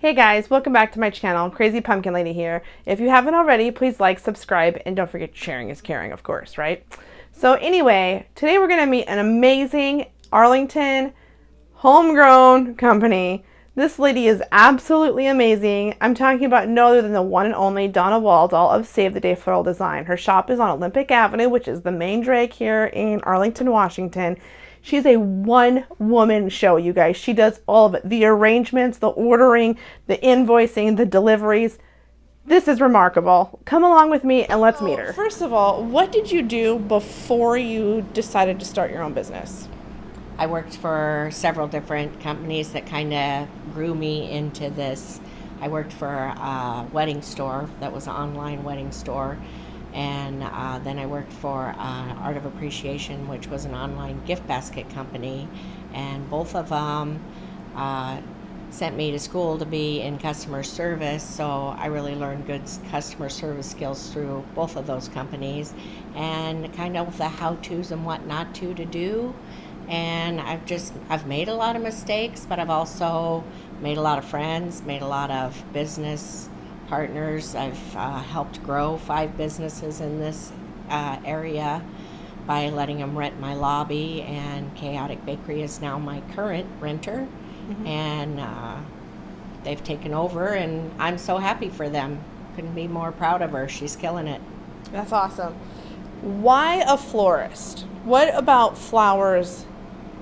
Hey guys, welcome back to my channel. Crazy Pumpkin Lady here. If you haven't already, please like, subscribe, and don't forget sharing is caring, of course, right? So anyway, today we're going to meet an amazing Arlington homegrown company. This lady is absolutely amazing. I'm talking about no other than the one and only Donna Waldal of Save the Day Floral Design. Her shop is on Olympic Avenue, which is the main drag here in Arlington, Washington. She's a one-woman show, you guys. She does all of it. The arrangements, the ordering, the invoicing, the deliveries. This is remarkable. Come along with me and let's meet her. First of all, what did you do before you decided to start your own business? I worked for several different companies that kind of grew me into this. I worked for a wedding store that was an online wedding store. And then I worked for Art of Appreciation, which was an online gift basket company. And both of them sent me to school to be in customer service. So I really learned good customer service skills through both of those companies and kind of the how-tos and what not to do. And I've made a lot of mistakes, but I've also made a lot of friends, made a lot of business partners. I've helped grow 5 businesses in this area by letting them rent my lobby, and Chaotic Bakery is now my current renter. Mm-hmm. And they've taken over, and I'm so happy for them. Couldn't be more proud of her. She's killing it. That's awesome. Why a florist? What about flowers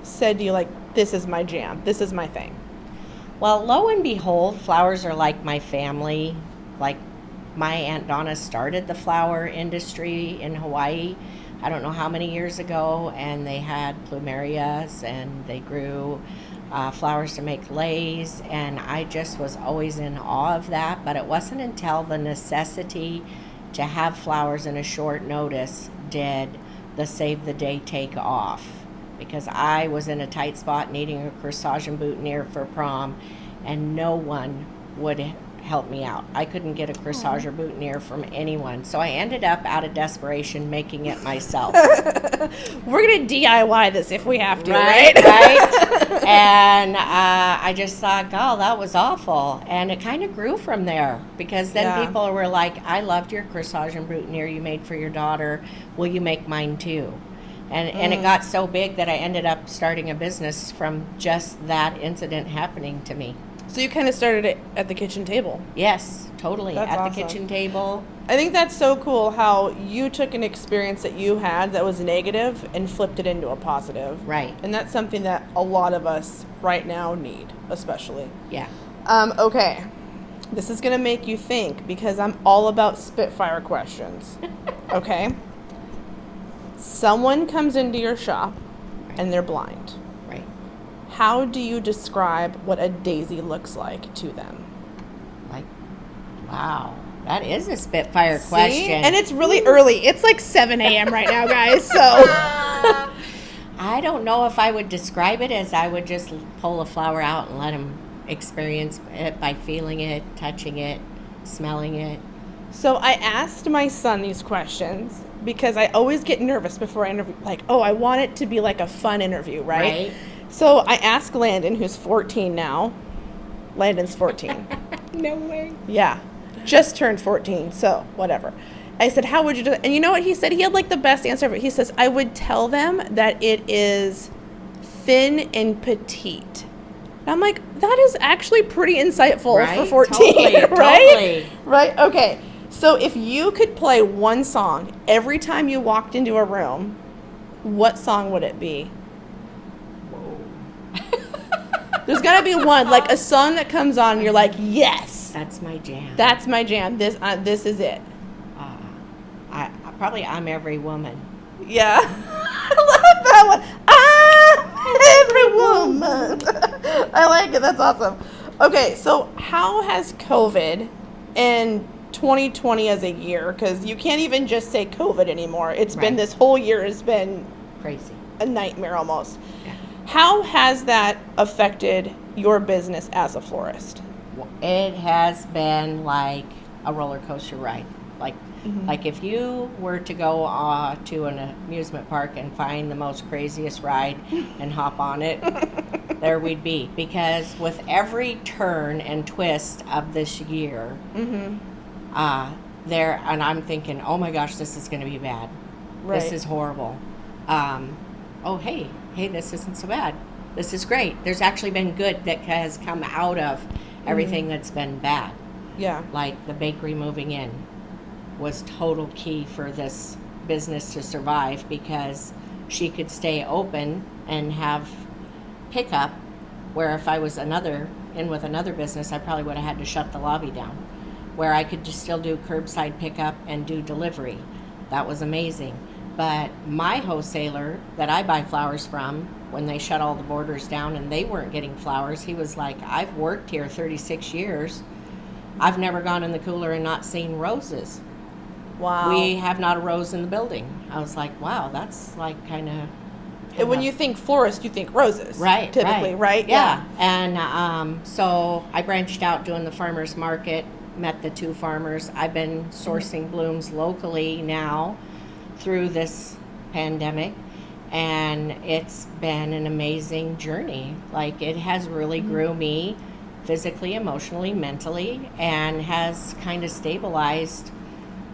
said to you, like, this is my jam, this is my thing? Well, lo and behold, flowers are like my family. Like, my Aunt Donna started the flower industry in Hawaii, I don't know how many years ago, and they had plumerias, and they grew flowers to make leis, and I just was always in awe of that. But it wasn't until the necessity to have flowers in a short notice did the Save the Day take off, because I was in a tight spot needing a corsage and boutonniere for prom, and no one would help me out. I couldn't get a corsage or boutonniere from anyone, so I ended up, out of desperation, making it myself. We're gonna DIY this if we have to, right? Right. And I just thought, oh, that was awful, and it kind of grew from there, because then people were like, I loved your corsage and boutonniere you made for your daughter. Will you make mine too? And it got so big that I ended up starting a business from just that incident happening to me. So you kind of started it at the kitchen table. Yes, totally. That's at awesome. The kitchen table. I think that's so cool how you took an experience that you had that was negative and flipped it into a positive. Right. And that's something that a lot of us right now need, especially. Yeah. Okay. This is going to make you think, because I'm all about Spitfire questions. Okay? Someone comes into your shop and they're blind. Right. How do you describe what a daisy looks like to them? Like, wow, that is a Spitfire question. And it's really early. It's like 7 a.m. right now, guys. So I don't know if I would describe it as I would just pull a flower out and let them experience it by feeling it, touching it, smelling it. So I asked my son these questions because I always get nervous before I interview. Like, oh, I want it to be like a fun interview, right? So I asked Landon, who's 14 now. Landon's 14. No way. Yeah. Just turned 14, so whatever. I said, how would you do it? And you know what he said? He had like the best answer ever. He says, I would tell them that it is thin and petite. And I'm like, that is actually pretty insightful for 14, totally, right? Totally. Right? Okay. So if you could play one song every time you walked into a room, what song would it be? There's got to be one, like a song that comes on and you're like, yes. That's my jam. That's my jam. This is it. I probably I'm Every Woman. Yeah. I love that one. I'm every woman. I like it. That's awesome. Okay, so how has COVID and 2020 as a year, because you can't even just say COVID anymore. It's been, this whole year has been crazy. A nightmare almost. Yeah. How has that affected your business as a florist? It has been like a roller coaster ride. Like if you were to go to an amusement park and find the most craziest ride and hop on it, there we'd be. Because with every turn and twist of this year, there, and I'm thinking, oh my gosh, this is going to be bad. Right. This is horrible. Oh, hey, this isn't so bad. This is great. There's actually been good that has come out of everything that's been bad. Yeah. Like the bakery moving in was total key for this business to survive, because she could stay open and have pickup, where if I was with another business, I probably would have had to shut the lobby down, where I could just still do curbside pickup and do delivery. That was amazing. But my wholesaler that I buy flowers from, when they shut all the borders down and they weren't getting flowers, he was like, I've worked here 36 years. I've never gone in the cooler and not seen roses. Wow. We have not a rose in the building. I was like, wow, that's like kind of... When you think florist, you think roses. Right. Typically, right? Yeah. And so I branched out doing the farmer's market, met the two farmers. I've been sourcing blooms locally now through this pandemic, and it's been an amazing journey. Like, it has really grew me physically, emotionally, mentally, and has kind of stabilized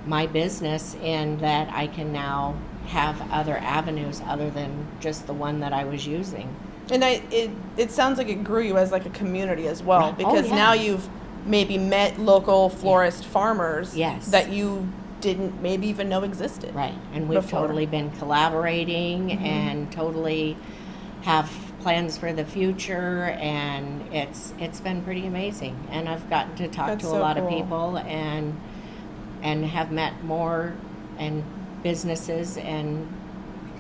my business in that I can now have other avenues other than just the one that I was using. And it sounds like it grew you as like a community as well, because now you've maybe met local florist farmers that you didn't maybe even know existed. Right. And we've totally been collaborating and totally have plans for the future, and it's been pretty amazing. And I've gotten to talk to a lot of people and have met more and businesses and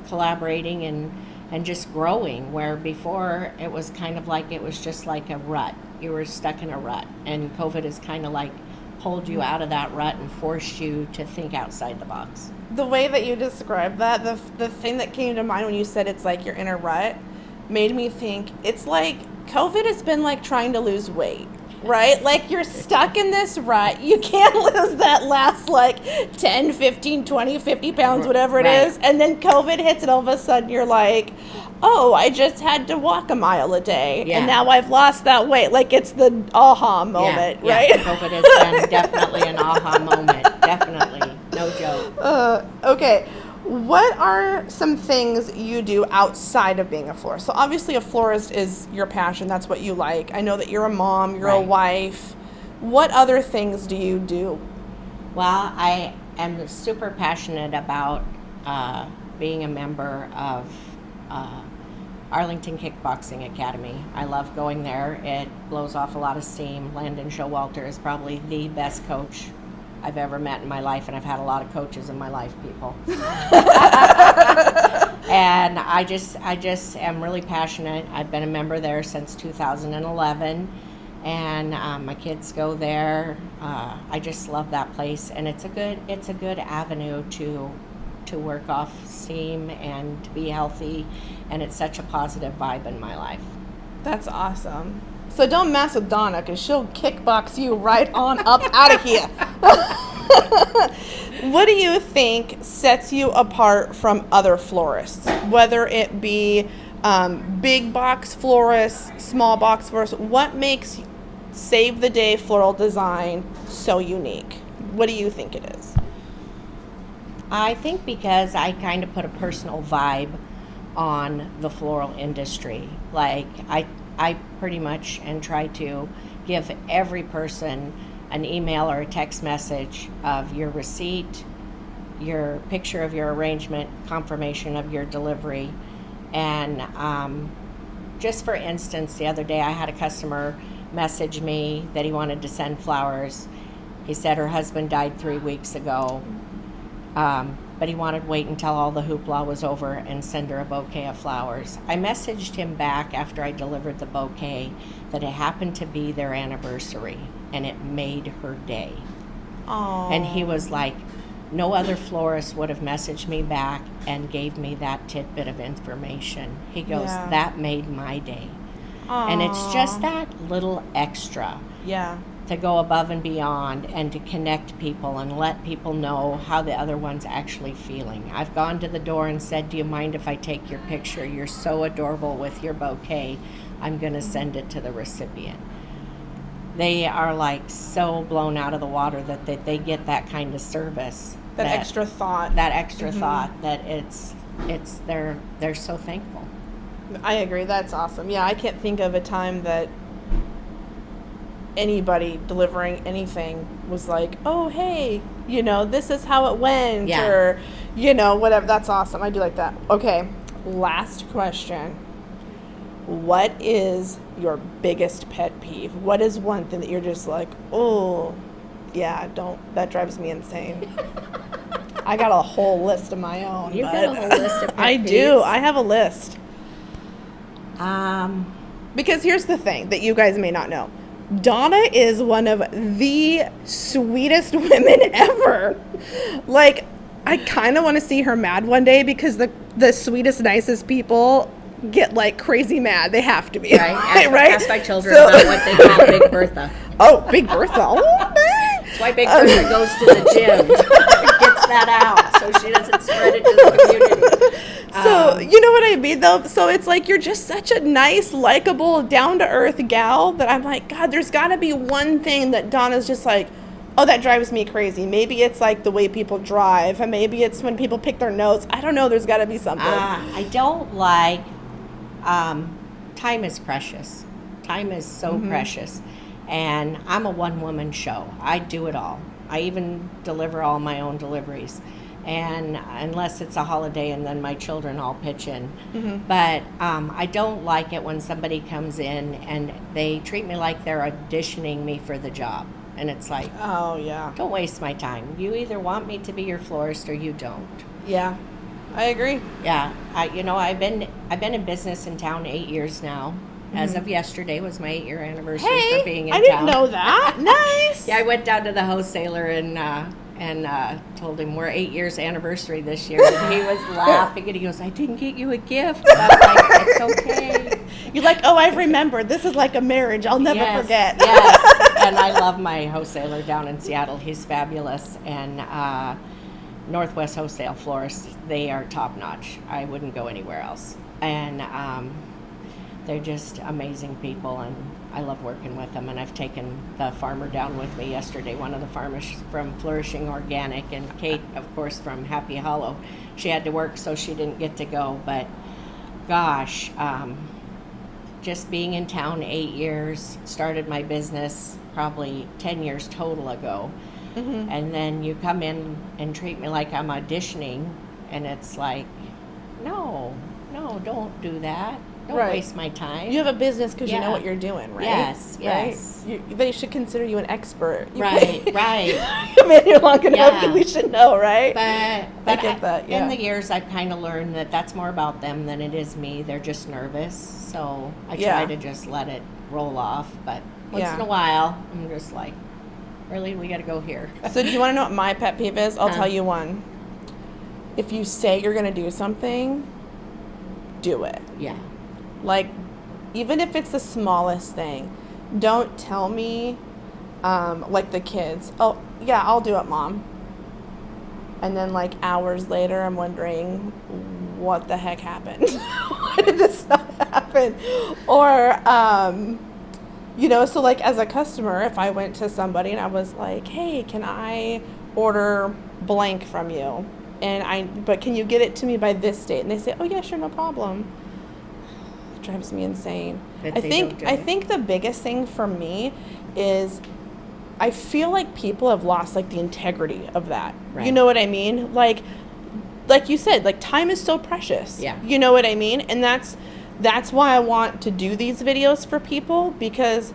collaborating and just growing, where before it was kind of like, it was just like a rut. You were stuck in a rut, and COVID has kind of like pulled you out of that rut and forced you to think outside the box. The way that you described that, the thing that came to mind when you said it's like you're in a rut, made me think it's like COVID has been like trying to lose weight. Right? Like, you're stuck in this rut. You can't lose that last, like, 10, 15, 20, 50 pounds, whatever it is. And then COVID hits, and all of a sudden you're like, oh, I just had to walk a mile a day. Yeah. And now I've lost that weight. Like, it's the aha moment, right? Yeah, COVID has been definitely an aha moment. Definitely. No joke. Okay. What are some things you do outside of being a florist? So obviously a florist is your passion. That's what you like. I know that you're a mom, you're a wife. What other things do you do? Well, I am super passionate about being a member of Arlington Kickboxing Academy. I love going there. It blows off a lot of steam. Landon Showalter is probably the best coach I've ever met in my life, and I've had a lot of coaches in my life, people. And I just am really passionate. I've been a member there since 2011, and my kids go there. I just love that place, and it's a good avenue to work off steam and to be healthy, and it's such a positive vibe in my life. That's awesome. So don't mess with Donna, because she'll kickbox you right on up out of here. What do you think sets you apart from other florists? Whether it be big box florists, small box florists, what makes Save the Day floral design so unique? What do you think it is? I think because I kind of put a personal vibe on the floral industry. Like, I pretty much and try to give every person an email or a text message of your receipt, your picture of your arrangement, confirmation of your delivery. And just for instance, the other day I had a customer message me that he wanted to send flowers. He said her husband died 3 weeks ago, but he wanted to wait until all the hoopla was over and send her a bouquet of flowers. I messaged him back after I delivered the bouquet that it happened to be their anniversary, and it made her day. Aww. And he was like, no other florist would have messaged me back and gave me that tidbit of information. He goes, that made my day. Aww. And it's just that little extra. Yeah. to go above and beyond and to connect people and let people know how the other one's actually feeling. I've gone to the door and said, do you mind if I take your picture? You're so adorable with your bouquet. I'm going to send it to the recipient. They are like so blown out of the water that they get that kind of service. That extra thought. That extra thought that they're so thankful. I agree. That's awesome. Yeah, I can't think of a time that anybody delivering anything was like, oh, hey, this is how it went, or, whatever. That's awesome. I do like that. Okay, last question. What is your biggest pet peeve? What is one thing that you're just like, oh, yeah, that drives me insane? I got a whole list of my own. You've got a whole list of pet I peeves? do. I have a list. Because here's the thing that you guys may not know. Donna is one of the sweetest women ever. Like, I kind of want to see her mad one day, because the sweetest, nicest people get like crazy mad. They have to be. Right? Right? Ask my children about what they call Big Bertha. Oh, Big Bertha. Oh, that's why Big Bertha goes to the gym. Gets that out so she doesn't spread it to the community. So, you know what I mean, though? So it's like you're just such a nice, likable, down-to-earth gal that I'm like, God, there's got to be one thing that Donna's just like, oh, that drives me crazy. Maybe it's like the way people drive, and maybe it's when people pick their notes. I don't know. There's got to be something. I don't like, time is precious. Time is so precious. And I'm a one-woman show. I do it all. I even deliver all my own deliveries. And unless it's a holiday, and then my children all pitch in. But I don't like it when somebody comes in and they treat me like they're auditioning me for the job. And it's like, oh, yeah. Don't waste my time. You either want me to be your florist or you don't. Yeah, I agree. Yeah, I've been in business in town 8 years now. As of yesterday was my 8-year anniversary for being in town. I didn't know that. Nice. Yeah, I went down to the wholesaler and told him we're 8 years anniversary this year, and he was laughing, and he goes, I didn't get you a gift. And I'm like, it's okay. You're like, oh, I've remembered. This is like a marriage. I'll never forget. Yes, and I love my wholesaler down in Seattle. He's fabulous, and Northwest Wholesale Florists, they are top notch. I wouldn't go anywhere else, and they're just amazing people, and I love working with them. And I've taken the farmer down with me yesterday, one of the farmers from Flourishing Organic, and Kate, of course, from Happy Hollow. She had to work, so she didn't get to go. But gosh, just being in town 8 years, started my business probably 10 years total ago. And then you come in and treat me like I'm auditioning, and it's like, no, don't do that. Don't waste my time. You have a business because you know what you're doing, right? Yes. Right? They should consider you an expert. Right. You've been here long enough, we should know, right? But I get that, in the years, I've kind of learned that that's more about them than it is me. They're just nervous, so I try to just let it roll off. But once in a while, I'm just like, really, we got to go here. So do you want to know what my pet peeve is? I'll tell you one. If you say you're going to do something, do it. Yeah. Like, even if it's the smallest thing, don't tell me, like the kids, oh, yeah, I'll do it, Mom. And then, like, hours later, I'm wondering, what the heck happened? Why did this not happen? Or, so, like, as a customer, if I went to somebody and I was like, hey, can I order blank from you? But can you get it to me by this date? And they say, oh, yeah, sure, no problem. Drives me insane. I think the biggest thing for me is I feel like people have lost like the integrity of that. Right. You know what I mean? Like you said, like time is so precious. Yeah. You know what I mean? And that's why I want to do these videos for people, because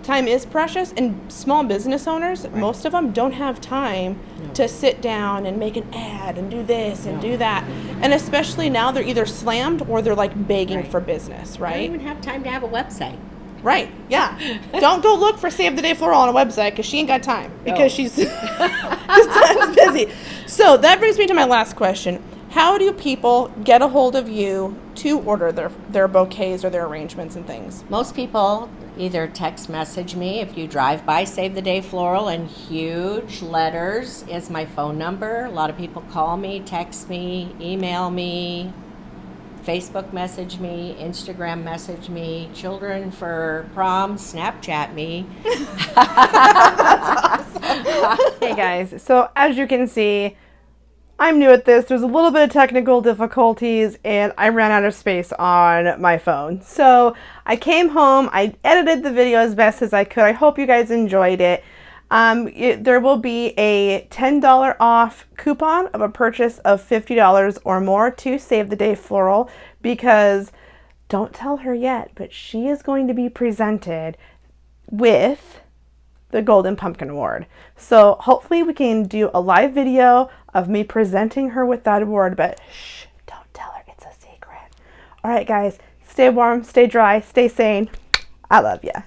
time is precious, and small business owners, most of them don't have time to sit down and make an ad and do this and do that. And especially now, they're either slammed or they're like begging for business, right? They don't even have time to have a website. Right, yeah. Don't go look for Save the Day Floral on a website, because she ain't got time, because she's time's busy. So that brings me to my last question. How do people get a hold of you to order their bouquets or their arrangements and things? Most people either text message me. If you drive by Save the Day Floral in huge letters is my phone number. A lot of people call me, text me, email me, Facebook message me, Instagram message me, children for prom, Snapchat me. Hey guys, so as you can see, I'm new at this. There's a little bit of technical difficulties and I ran out of space on my phone. So I came home, I edited the video as best as I could. I hope you guys enjoyed it. There will be a $10 off coupon of a purchase of $50 or more to Save the Day Floral, because don't tell her yet, but she is going to be presented with the Golden Pumpkin Award. So hopefully we can do a live video of me presenting her with that award, but shh, don't tell her, it's a secret. All right guys, stay warm, stay dry, stay sane. I love ya.